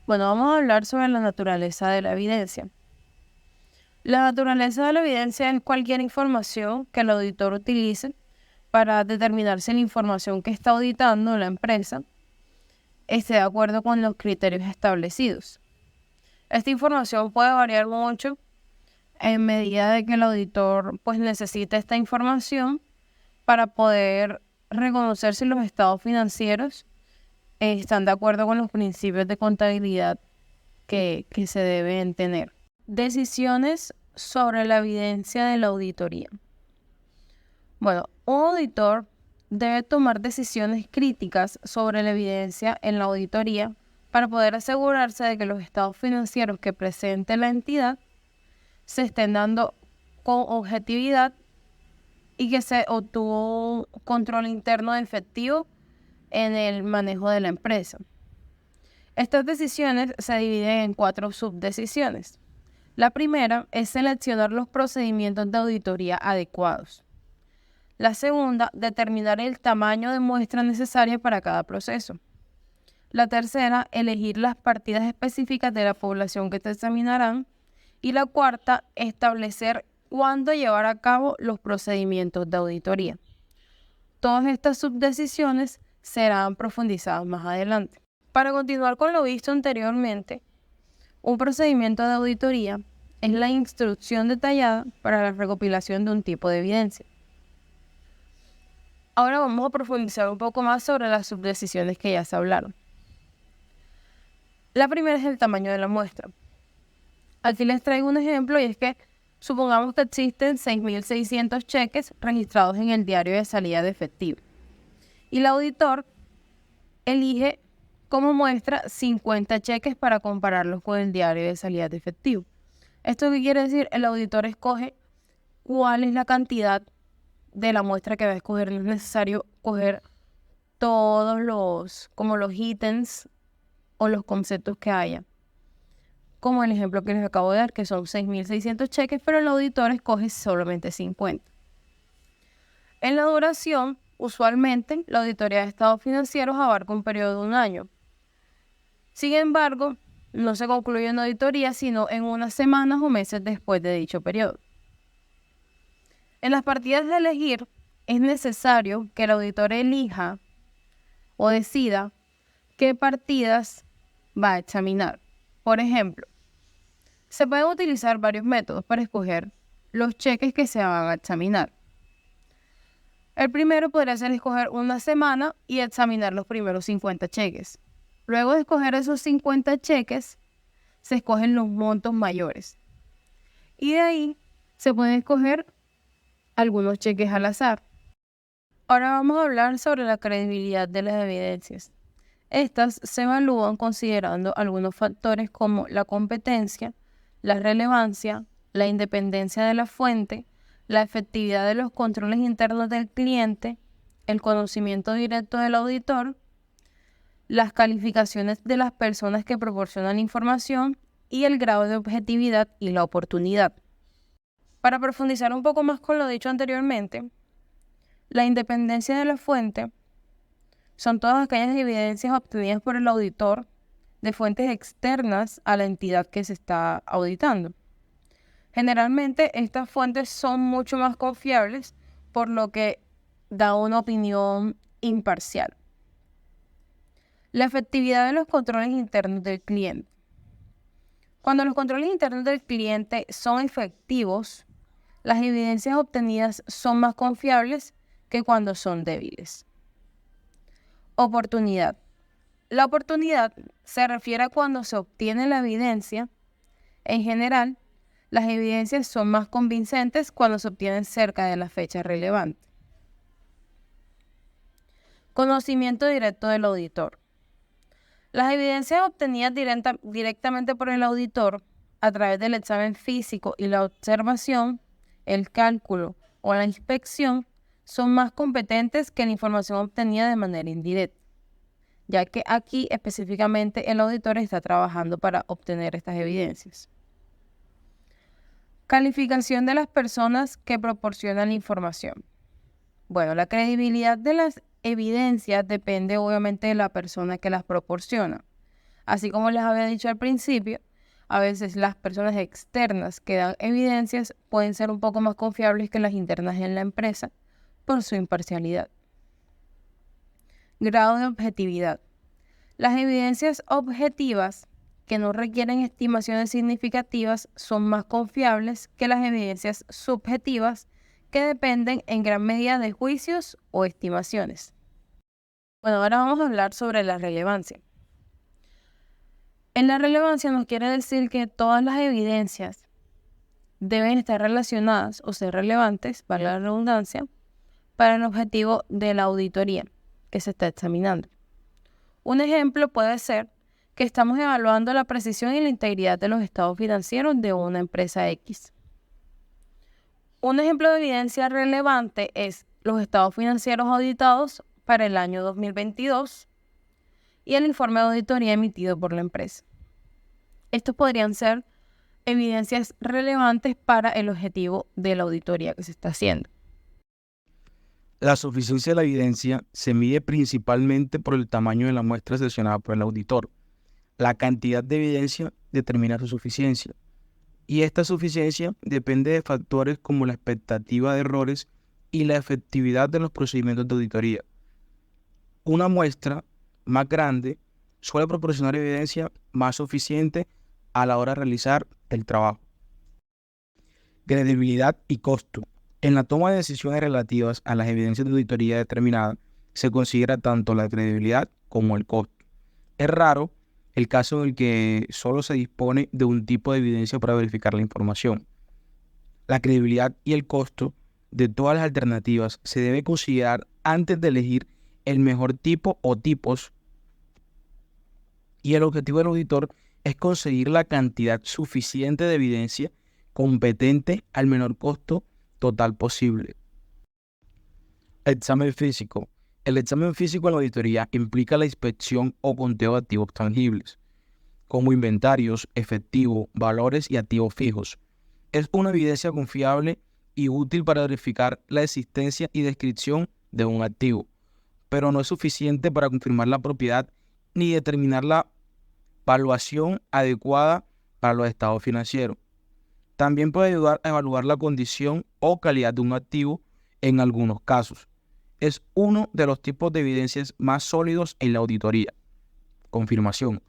Bueno, vamos a hablar sobre la naturaleza de la evidencia. La naturaleza de la evidencia es cualquier información que el auditor utilice para determinar si la información que está auditando la empresa esté de acuerdo con los criterios establecidos. Esta información puede variar mucho en medida de que el auditor necesite esta información para poder reconocer si los estados financieros están de acuerdo con los principios de contabilidad que se deben tener. Decisiones sobre la evidencia de la auditoría. Bueno, un auditor debe tomar decisiones críticas sobre la evidencia en la auditoría para poder asegurarse de que los estados financieros que presente la entidad se estén dando con objetividad y que se obtuvo un control interno efectivo en el manejo de la empresa. Estas decisiones se dividen en 4 subdecisiones. La primera es seleccionar los procedimientos de auditoría adecuados. La segunda, determinar el tamaño de muestra necesaria para cada proceso. La tercera, elegir las partidas específicas de la población que se examinarán. Y la cuarta, establecer cuándo llevar a cabo los procedimientos de auditoría. Todas estas subdecisiones serán profundizadas más adelante. Para continuar con lo visto anteriormente, un procedimiento de auditoría es la instrucción detallada para la recopilación de un tipo de evidencia. Ahora vamos a profundizar un poco más sobre las subdecisiones que ya se hablaron. La primera es el tamaño de la muestra. Aquí les traigo un ejemplo y es que supongamos que existen 6.600 cheques registrados en el diario de salida de efectivo. Y el auditor elige como muestra 50 cheques para compararlos con el diario de salida de efectivo. ¿Esto qué quiere decir? El auditor escoge cuál es la cantidad de la muestra que va a escoger. No es necesario coger todos los ítems o los conceptos que haya. Como el ejemplo que les acabo de dar, que son 6.600 cheques, pero el auditor escoge solamente 50. En la duración, usualmente, la auditoría de estados financieros abarca un periodo de 1 año. Sin embargo, no se concluye una auditoría sino en unas semanas o meses después de dicho periodo. En las partidas de elegir, es necesario que el auditor elija o decida qué partidas va a examinar. Por ejemplo, se pueden utilizar varios métodos para escoger los cheques que se van a examinar. El primero podría ser escoger una semana y examinar los primeros 50 cheques. Luego de escoger esos 50 cheques, se escogen los montos mayores. Y de ahí se pueden escoger algunos cheques al azar. Ahora vamos a hablar sobre la credibilidad de las evidencias. Estas se evalúan considerando algunos factores como la competencia, la relevancia, la independencia de la fuente, la efectividad de los controles internos del cliente, el conocimiento directo del auditor, las calificaciones de las personas que proporcionan información y el grado de objetividad y la oportunidad. Para profundizar un poco más con lo dicho anteriormente, la independencia de la fuente son todas aquellas evidencias obtenidas por el auditor de fuentes externas a la entidad que se está auditando. Generalmente estas fuentes son mucho más confiables, por lo que da una opinión imparcial. La efectividad de los controles internos del cliente. Cuando los controles internos del cliente son efectivos, las evidencias obtenidas son más confiables que cuando son débiles. Oportunidad. La oportunidad se refiere a cuando se obtiene la evidencia. En general, las evidencias son más convincentes cuando se obtienen cerca de la fecha relevante. Conocimiento directo del auditor. Las evidencias obtenidas directamente por el auditor a través del examen físico y la observación, el cálculo o la inspección son más competentes que la información obtenida de manera indirecta, ya que aquí específicamente el auditor está trabajando para obtener estas evidencias. Calificación de las personas que proporcionan la información. Bueno, la credibilidad de las evidencias depende obviamente de la persona que las proporciona. Así como les había dicho al principio, a veces las personas externas que dan evidencias pueden ser un poco más confiables que las internas en la empresa por su imparcialidad. Grado de objetividad. Las evidencias objetivas que no requieren estimaciones significativas son más confiables que las evidencias subjetivas que dependen en gran medida de juicios o estimaciones. Bueno, ahora vamos a hablar sobre la relevancia. En la relevancia nos quiere decir que todas las evidencias deben estar relacionadas o ser relevantes, para la redundancia, para el objetivo de la auditoría que se está examinando. Un ejemplo puede ser que estamos evaluando la precisión y la integridad de los estados financieros de una empresa X. Un ejemplo de evidencia relevante es los estados financieros auditados para el año 2022 y el informe de auditoría emitido por la empresa. Estos podrían ser evidencias relevantes para el objetivo de la auditoría que se está haciendo. La suficiencia de la evidencia se mide principalmente por el tamaño de la muestra seleccionada por el auditor. La cantidad de evidencia determina su suficiencia, y esta suficiencia depende de factores como la expectativa de errores y la efectividad de los procedimientos de auditoría. Una muestra más grande suele proporcionar evidencia más suficiente a la hora de realizar el trabajo. Credibilidad y costo. En la toma de decisiones relativas a las evidencias de auditoría determinadas, se considera tanto la credibilidad como el costo. Es raro el caso en el que solo se dispone de un tipo de evidencia para verificar la información. La credibilidad y el costo de todas las alternativas se debe considerar antes de elegir el mejor tipo o tipos, y el objetivo del auditor es conseguir la cantidad suficiente de evidencia competente al menor costo total posible. Examen físico. El examen físico en la auditoría implica la inspección o conteo de activos tangibles, como inventarios, efectivo, valores y activos fijos. Es una evidencia confiable y útil para verificar la existencia y descripción de un activo, pero no es suficiente para confirmar la propiedad ni determinar la valuación adecuada para los estados financieros. También puede ayudar a evaluar la condición o calidad de un activo en algunos casos. Es uno de los tipos de evidencias más sólidos en la auditoría. Confirmación.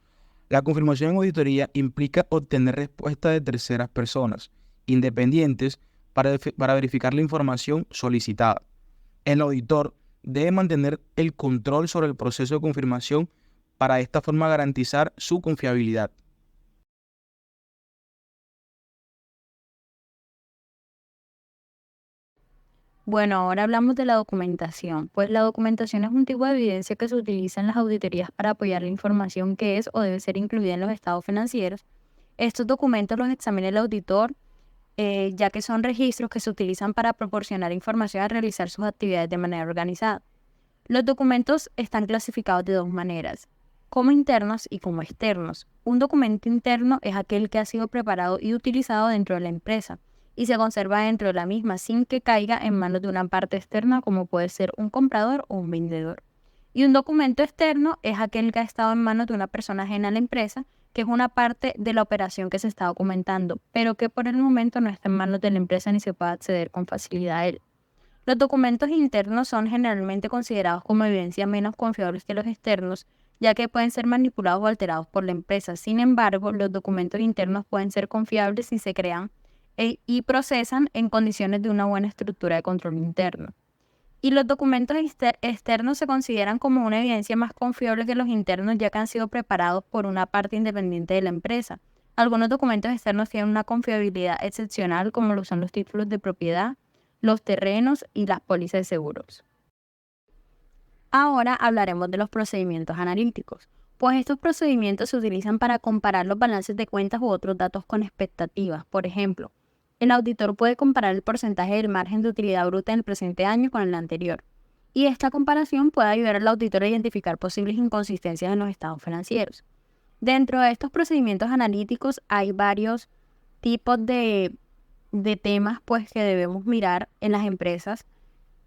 La confirmación en auditoría implica obtener respuestas de terceras personas independientes para verificar la información solicitada. El auditor debe mantener el control sobre el proceso de confirmación para de esta forma garantizar su confiabilidad. Bueno, ahora hablamos de la documentación. Pues la documentación es un tipo de evidencia que se utiliza en las auditorías para apoyar la información que es o debe ser incluida en los estados financieros. Estos documentos los examina el auditor, ya que son registros que se utilizan para proporcionar información al realizar sus actividades de manera organizada. Los documentos están clasificados de dos maneras, como internos y como externos. Un documento interno es aquel que ha sido preparado y utilizado dentro de la empresa y se conserva dentro de la misma sin que caiga en manos de una parte externa como puede ser un comprador o un vendedor. Y un documento externo es aquel que ha estado en manos de una persona ajena a la empresa, que es una parte de la operación que se está documentando, pero que por el momento no está en manos de la empresa ni se puede acceder con facilidad a él. Los documentos internos son generalmente considerados como evidencia menos confiables que los externos, ya que pueden ser manipulados o alterados por la empresa. Sin embargo, los documentos internos pueden ser confiables si se crean y procesan en condiciones de una buena estructura de control interno. Y los documentos externos se consideran como una evidencia más confiable que los internos, ya que han sido preparados por una parte independiente de la empresa. Algunos documentos externos tienen una confiabilidad excepcional, como lo son los títulos de propiedad, los terrenos y las pólizas de seguros. Ahora hablaremos de los procedimientos analíticos, pues estos procedimientos se utilizan para comparar los balances de cuentas u otros datos con expectativas. Por ejemplo, el auditor puede comparar el porcentaje del margen de utilidad bruta en el presente año con el anterior, y esta comparación puede ayudar al auditor a identificar posibles inconsistencias en los estados financieros. Dentro de estos procedimientos analíticos hay varios tipos de temas pues, que debemos mirar en las empresas,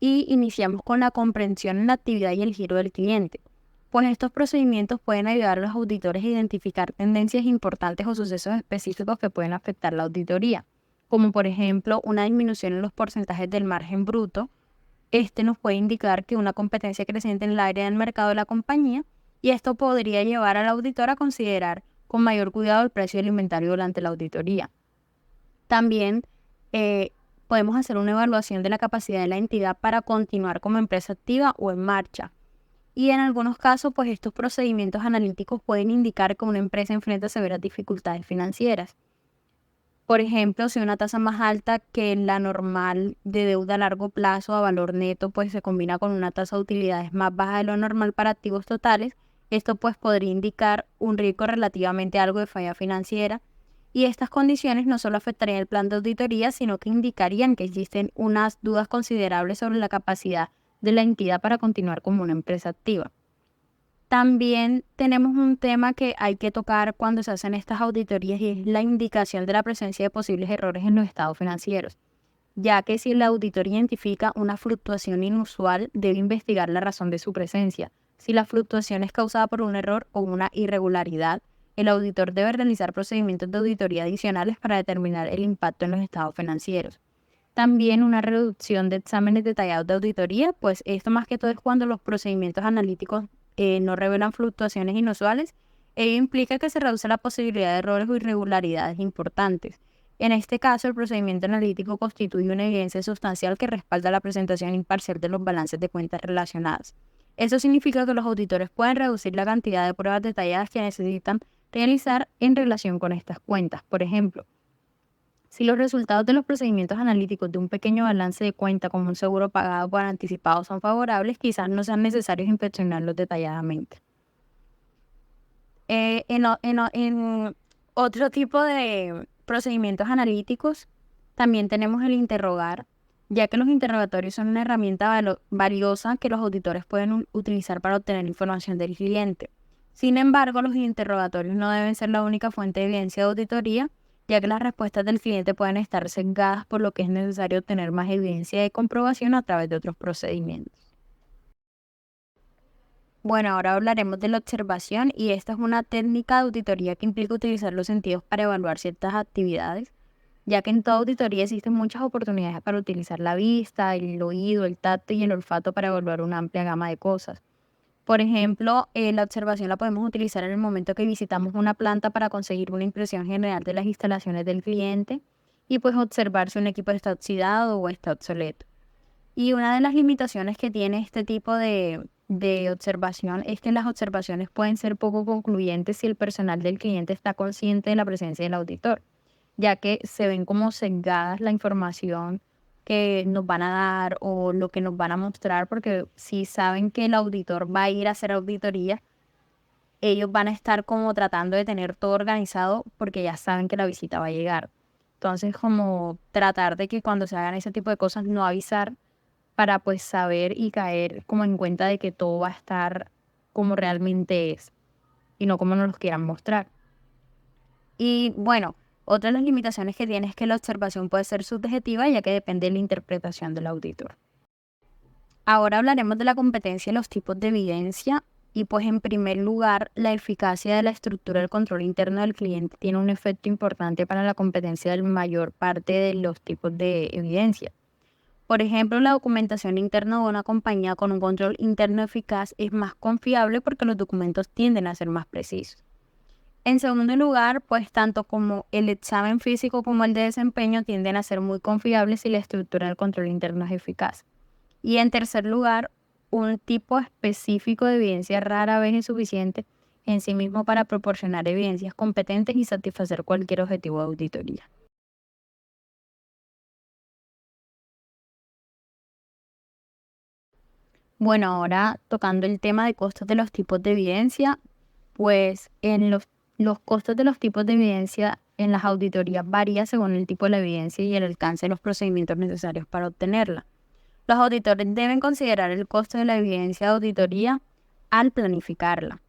y iniciamos con la comprensión en la actividad y el giro del cliente. pues estos procedimientos pueden ayudar a los auditores a identificar tendencias importantes o sucesos específicos que pueden afectar la auditoría, como por ejemplo una disminución en los porcentajes del margen bruto. Este nos puede indicar que una competencia creciente en el área del mercado de la compañía, y esto podría llevar al auditor a considerar con mayor cuidado el precio del inventario durante la auditoría. También podemos hacer una evaluación de la capacidad de la entidad para continuar como empresa activa o en marcha. Y en algunos casos, pues estos procedimientos analíticos pueden indicar que una empresa enfrenta severas dificultades financieras. Por ejemplo, si una tasa más alta que la normal de deuda a largo plazo a valor neto, pues se combina con una tasa de utilidades más baja de lo normal para activos totales, esto pues podría indicar un riesgo relativamente algo de falla financiera. Y estas condiciones no solo afectarían el plan de auditoría, sino que indicarían que existen unas dudas considerables sobre la capacidad de la entidad para continuar como una empresa activa. También tenemos un tema que hay que tocar cuando se hacen estas auditorías, y es la indicación de la presencia de posibles errores en los estados financieros, ya que si el auditor identifica una fluctuación inusual, debe investigar la razón de su presencia. Si la fluctuación es causada por un error o una irregularidad, el auditor debe realizar procedimientos de auditoría adicionales para determinar el impacto en los estados financieros. También una reducción de exámenes detallados de auditoría, pues esto más que todo es cuando los procedimientos analíticos no revelan fluctuaciones inusuales. Ello implica que se reduce la posibilidad de errores o irregularidades importantes. En este caso, el procedimiento analítico constituye una evidencia sustancial que respalda la presentación imparcial de los balances de cuentas relacionadas. Eso significa que los auditores pueden reducir la cantidad de pruebas detalladas que necesitan realizar en relación con estas cuentas. Por ejemplo, si los resultados de los procedimientos analíticos de un pequeño balance de cuenta como un seguro pagado por anticipado son favorables, quizás no sean necesarios inspeccionarlos detalladamente. En otro tipo de procedimientos analíticos también tenemos el interrogar, ya que los interrogatorios son una herramienta valiosa que los auditores pueden utilizar para obtener información del cliente. Sin embargo, los interrogatorios no deben ser la única fuente de evidencia de auditoría, ya que las respuestas del cliente pueden estar sesgadas, por lo que es necesario obtener más evidencia de comprobación a través de otros procedimientos. Bueno, ahora hablaremos de la observación, y esta es una técnica de auditoría que implica utilizar los sentidos para evaluar ciertas actividades, ya que en toda auditoría existen muchas oportunidades para utilizar la vista, el oído, el tacto y el olfato para evaluar una amplia gama de cosas. Por ejemplo, la observación la podemos utilizar en el momento que visitamos una planta para conseguir una impresión general de las instalaciones del cliente y pues observar si un equipo está oxidado o está obsoleto. Y una de las limitaciones que tiene este tipo de observación es que las observaciones pueden ser poco concluyentes si el personal del cliente está consciente de la presencia del auditor, ya que se ven como sesgadas la información que nos van a dar o lo que nos van a mostrar, porque si saben que el auditor va a ir a hacer auditoría, ellos van a estar como tratando de tener todo organizado porque ya saben que la visita va a llegar. Entonces, como tratar de que cuando se hagan ese tipo de cosas no avisar, para pues saber y caer como en cuenta de que todo va a estar como realmente es y no como nos lo quieran mostrar. Y bueno, otra de las limitaciones que tiene es que la observación puede ser subjetiva, ya que depende de la interpretación del auditor. Ahora hablaremos de la competencia y los tipos de evidencia. Y pues en primer lugar, la eficacia de la estructura del control interno del cliente tiene un efecto importante para la competencia de la mayor parte de los tipos de evidencia. Por ejemplo, la documentación interna de una compañía con un control interno eficaz es más confiable porque los documentos tienden a ser más precisos. En segundo lugar, pues tanto como el examen físico como el de desempeño tienden a ser muy confiables si la estructura del control interno es eficaz. Y en tercer lugar, un tipo específico de evidencia rara vez es suficiente en sí mismo para proporcionar evidencias competentes y satisfacer cualquier objetivo de auditoría. Bueno, ahora tocando el tema de costos de los tipos de evidencia, pues en los costos de los tipos de evidencia en las auditorías varía según el tipo de la evidencia y el alcance de los procedimientos necesarios para obtenerla. Los auditores deben considerar el costo de la evidencia de auditoría al planificarla.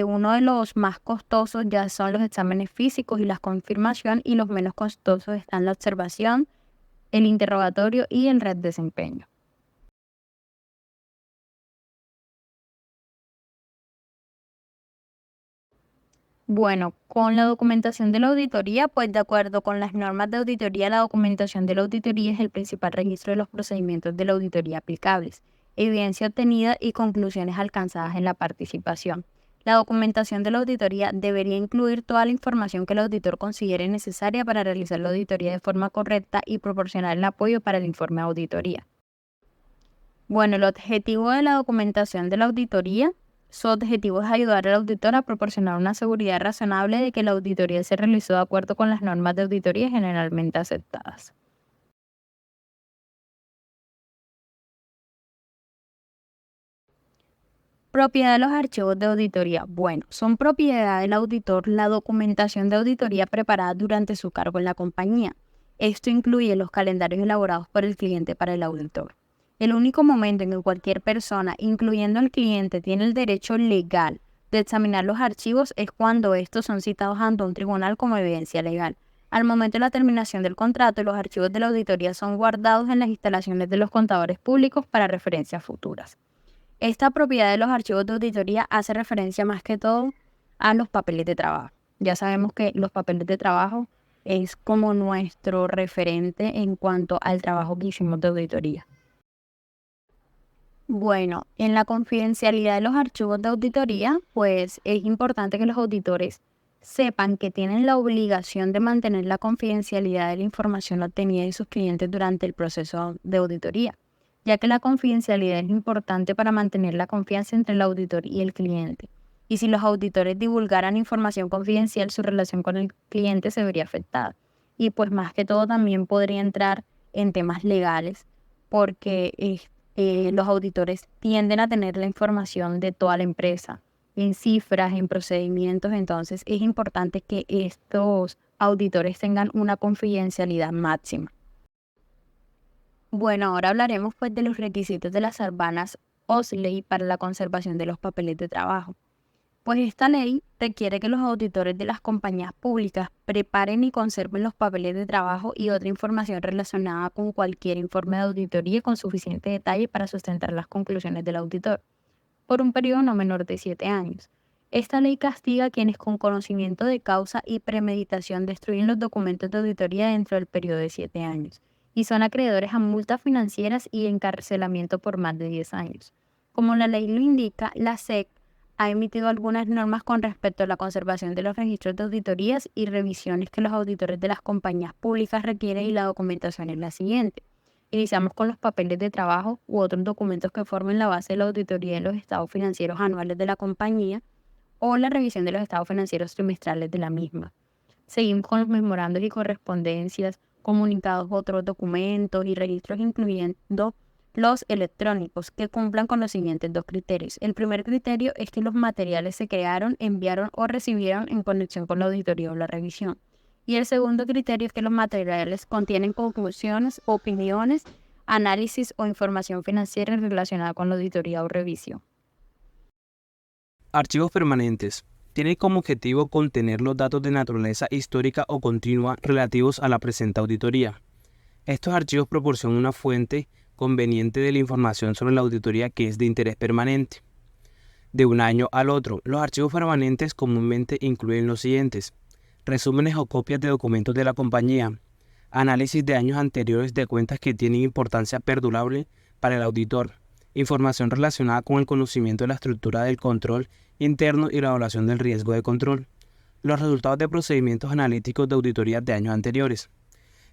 Uno de los más costosos ya son los exámenes físicos y la confirmación, y los menos costosos están la observación, el interrogatorio y el desempeño. Bueno, con la documentación de la auditoría, pues de acuerdo con las normas de auditoría, la documentación de la auditoría es el principal registro de los procedimientos de la auditoría aplicables, evidencia obtenida y conclusiones alcanzadas en la participación. La documentación de la auditoría debería incluir toda la información que el auditor considere necesaria para realizar la auditoría de forma correcta y proporcionar el apoyo para el informe de auditoría. Bueno, el objetivo de la documentación de la auditoría, su objetivo es ayudar al auditor a proporcionar una seguridad razonable de que la auditoría se realizó de acuerdo con las normas de auditoría generalmente aceptadas. Propiedad de los archivos de auditoría. Bueno, son propiedad del auditor la documentación de auditoría preparada durante su cargo en la compañía. Esto incluye los calendarios elaborados por el cliente para el auditor. El único momento en que cualquier persona, incluyendo al cliente, tiene el derecho legal de examinar los archivos es cuando estos son citados ante un tribunal como evidencia legal. Al momento de la terminación del contrato, los archivos de la auditoría son guardados en las instalaciones de los contadores públicos para referencias futuras. Esta propiedad de los archivos de auditoría hace referencia más que todo a los papeles de trabajo. Ya sabemos que los papeles de trabajo es como nuestro referente en cuanto al trabajo que hicimos de auditoría. Bueno, en la confidencialidad de los archivos de auditoría, pues es importante que los auditores sepan que tienen la obligación de mantener la confidencialidad de la información obtenida de sus clientes durante el proceso de auditoría, ya que la confidencialidad es importante para mantener la confianza entre el auditor y el cliente. Y si los auditores divulgaran información confidencial, su relación con el cliente se vería afectada. Y pues más que todo también podría entrar en temas legales, porque los auditores tienden a tener la información de toda la empresa, en cifras, en procedimientos. Entonces es importante que estos auditores tengan una confidencialidad máxima. Bueno, ahora hablaremos pues de los requisitos de las Sarbanes-Oxley para la conservación de los papeles de trabajo. Pues esta ley requiere que los auditores de las compañías públicas preparen y conserven los papeles de trabajo y otra información relacionada con cualquier informe de auditoría con suficiente detalle para sustentar las conclusiones del auditor, por un periodo no menor de 7 años. Esta ley castiga a quienes con conocimiento de causa y premeditación destruyen los documentos de auditoría dentro del periodo de 7 años. Y son acreedores a multas financieras y encarcelamiento por más de 10 años. Como la ley lo indica, la SEC ha emitido algunas normas con respecto a la conservación de los registros de auditorías y revisiones que los auditores de las compañías públicas requieren, y la documentación es la siguiente. Iniciamos con los papeles de trabajo u otros documentos que formen la base de la auditoría de los estados financieros anuales de la compañía o la revisión de los estados financieros trimestrales de la misma. Seguimos con los memorandos y correspondencias, comunicados, otros documentos y registros, incluyendo los electrónicos, que cumplan con los siguientes 2 criterios. El primer criterio es que los materiales se crearon, enviaron o recibieron en conexión con la auditoría o la revisión. Y el segundo criterio es que los materiales contienen conclusiones, opiniones, análisis o información financiera relacionada con la auditoría o revisión. Archivos permanentes. Tiene como objetivo contener los datos de naturaleza histórica o continua relativos a la presente auditoría. Estos archivos proporcionan una fuente conveniente de la información sobre la auditoría que es de interés permanente. De un año al otro, los archivos permanentes comúnmente incluyen los siguientes: resúmenes o copias de documentos de la compañía, análisis de años anteriores de cuentas que tienen importancia perdurable para el auditor, información relacionada con el conocimiento de la estructura del control interno y la evaluación del riesgo de control, los resultados de procedimientos analíticos de auditorías de años anteriores.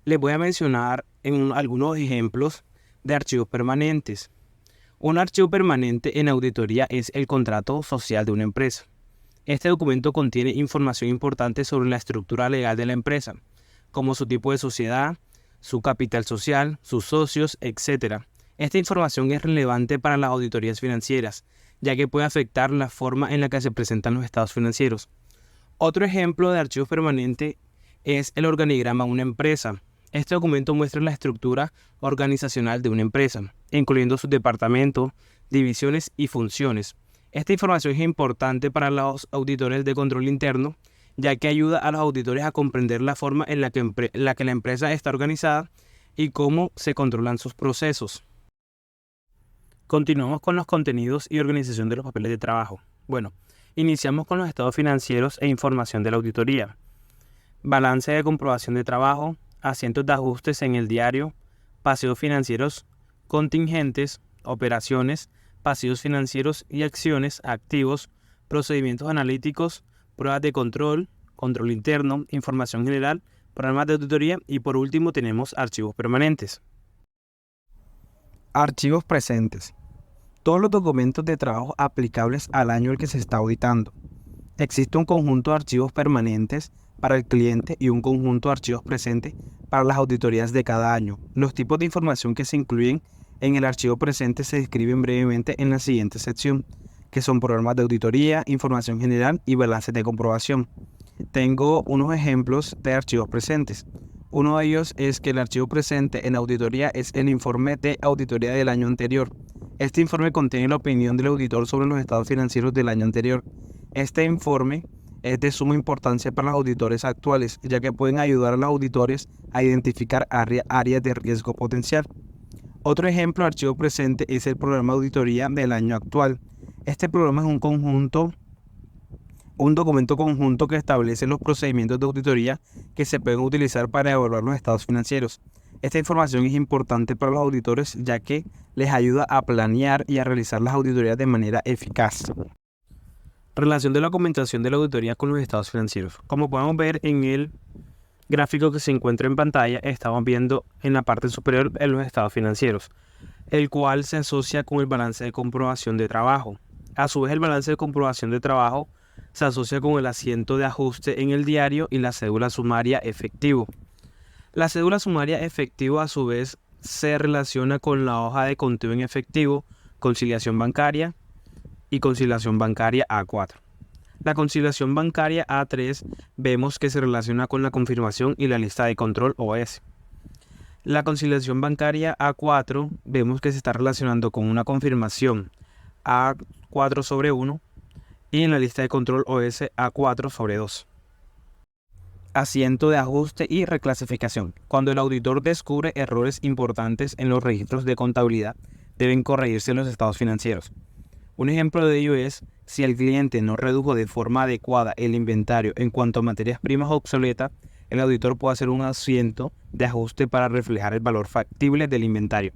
Les voy a mencionar algunos ejemplos de archivos permanentes. Un archivo permanente en auditoría es el contrato social de una empresa. Este documento contiene información importante sobre la estructura legal de la empresa, como su tipo de sociedad, su capital social, sus socios, etc. Esta información es relevante para las auditorías financieras, ya que puede afectar la forma en la que se presentan los estados financieros. Otro ejemplo de archivo permanente es el organigrama de una empresa. Este documento muestra la estructura organizacional de una empresa, incluyendo sus departamentos, divisiones y funciones. Esta información es importante para los auditores de control interno, ya que ayuda a los auditores a comprender la forma en la que la empresa está organizada y cómo se controlan sus procesos. Continuamos con los contenidos y organización de los papeles de trabajo. Bueno, Iniciamos con los estados financieros e información de la auditoría. Balance de comprobación de trabajo, asientos de ajustes en el diario, pasivos financieros contingentes, operaciones, pasivos financieros y acciones, activos, procedimientos analíticos, pruebas de control, control interno, información general, programas de auditoría y por último tenemos archivos permanentes. Archivos presentes. Todos los documentos de trabajo aplicables al año al que se está auditando. Existe un conjunto de archivos permanentes para el cliente y un conjunto de archivos presentes para las auditorías de cada año. Los tipos de información que se incluyen en el archivo presente se describen brevemente en la siguiente sección, que son programas de auditoría, información general y balances de comprobación. Tengo unos ejemplos de archivos presentes. Uno de ellos es que el archivo presente en auditoría es el informe de auditoría del año anterior. Este informe contiene la opinión del auditor sobre los estados financieros del año anterior. Este informe es de suma importancia para los auditores actuales, ya que pueden ayudar a los auditores a identificar áreas de riesgo potencial. Otro ejemplo de archivo presente es el programa de auditoría del año actual. Este programa es un documento conjunto que establece los procedimientos de auditoría que se pueden utilizar para evaluar los estados financieros. Esta información es importante para los auditores ya que les ayuda a planear y a realizar las auditorías de manera eficaz. Relación de la documentación de la auditoría con los estados financieros. Como podemos ver en el gráfico que se encuentra en pantalla, estamos viendo en la parte superior los estados financieros, el cual se asocia con el balance de comprobación de trabajo. A su vez, el balance de comprobación de trabajo se asocia con el asiento de ajuste en el diario y la cédula sumaria efectivo. La cédula sumaria efectivo a su vez se relaciona con la hoja de conteo en efectivo, conciliación bancaria y conciliación bancaria A4. La conciliación bancaria A3 vemos que se relaciona con la confirmación y la lista de control OS. La conciliación bancaria A4 vemos que se está relacionando con una confirmación A4/1 y en la lista de control OS A4/2. Asiento de ajuste y reclasificación. Cuando el auditor descubre errores importantes en los registros de contabilidad, deben corregirse los estados financieros. Un ejemplo de ello es si el cliente no redujo de forma adecuada el inventario en cuanto a materias primas obsoletas, el auditor puede hacer un asiento de ajuste para reflejar el valor factible del inventario.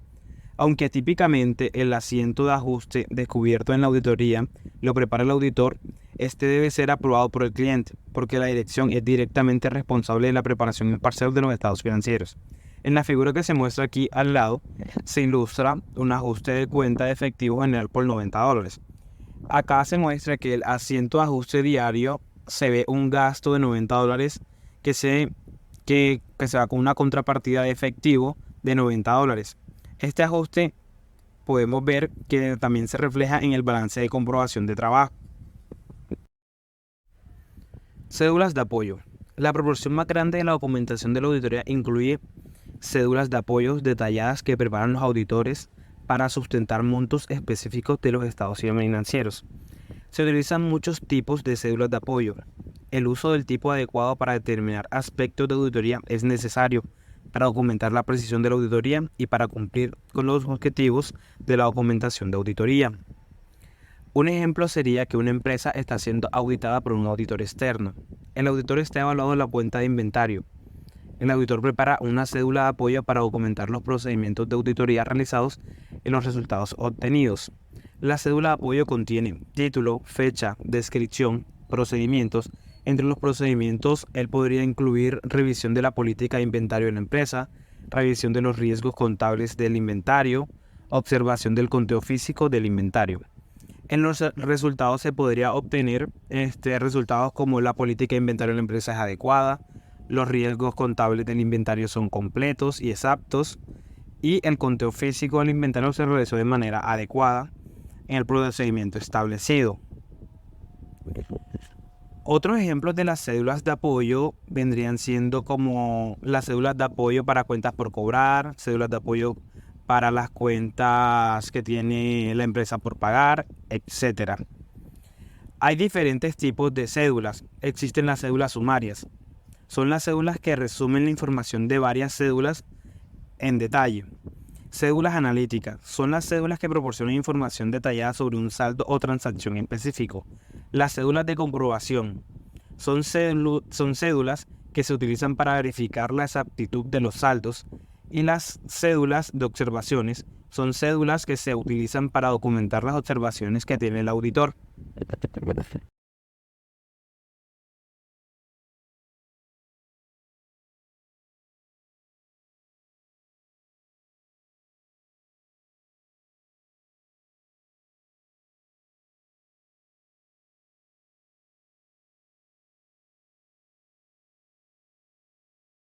Aunque típicamente el asiento de ajuste descubierto en la auditoría lo prepara el auditor, este debe ser aprobado por el cliente, porque la dirección es directamente responsable de la preparación parcial de los estados financieros. En la figura que se muestra aquí al lado, se ilustra un ajuste de cuenta de efectivo general por $90. Acá se muestra que el asiento de ajuste diario se ve un gasto de $90 que se va con una contrapartida de efectivo de $90. Este ajuste podemos ver que también se refleja en el balance de comprobación de trabajo. Cédulas de apoyo. La proporción más grande de la documentación de la auditoría incluye cédulas de apoyo detalladas que preparan los auditores para sustentar montos específicos de los estados financieros. Se utilizan muchos tipos de cédulas de apoyo. El uso del tipo adecuado para determinar aspectos de auditoría es necesario para documentar la precisión de la auditoría y para cumplir con los objetivos de la documentación de auditoría. Un ejemplo sería que una empresa está siendo auditada por un auditor externo. El auditor está evaluando la cuenta de inventario. El auditor prepara una cédula de apoyo para documentar los procedimientos de auditoría realizados y los resultados obtenidos. La cédula de apoyo contiene título, fecha, descripción, procedimientos. Entre los procedimientos, él podría incluir revisión de la política de inventario de la empresa, revisión de los riesgos contables del inventario, observación del conteo físico del inventario. En los resultados se podría obtener resultados como la política de inventario de la empresa es adecuada, los riesgos contables del inventario son completos y exactos, y el conteo físico del inventario se realizó de manera adecuada en el procedimiento establecido. Otros ejemplos de las cédulas de apoyo vendrían siendo como las cédulas de apoyo para cuentas por cobrar, cédulas de apoyo para las cuentas que tiene la empresa por pagar, etc. Hay diferentes tipos de cédulas. Existen las cédulas sumarias. Son las cédulas que resumen la información de varias cédulas en detalle. Cédulas analíticas. Son las cédulas que proporcionan información detallada sobre un saldo o transacción en específico. Las cédulas de comprobación son cédulas que se utilizan para verificar la exactitud de los saldos, y las cédulas de observaciones son cédulas que se utilizan para documentar las observaciones que tiene el auditor.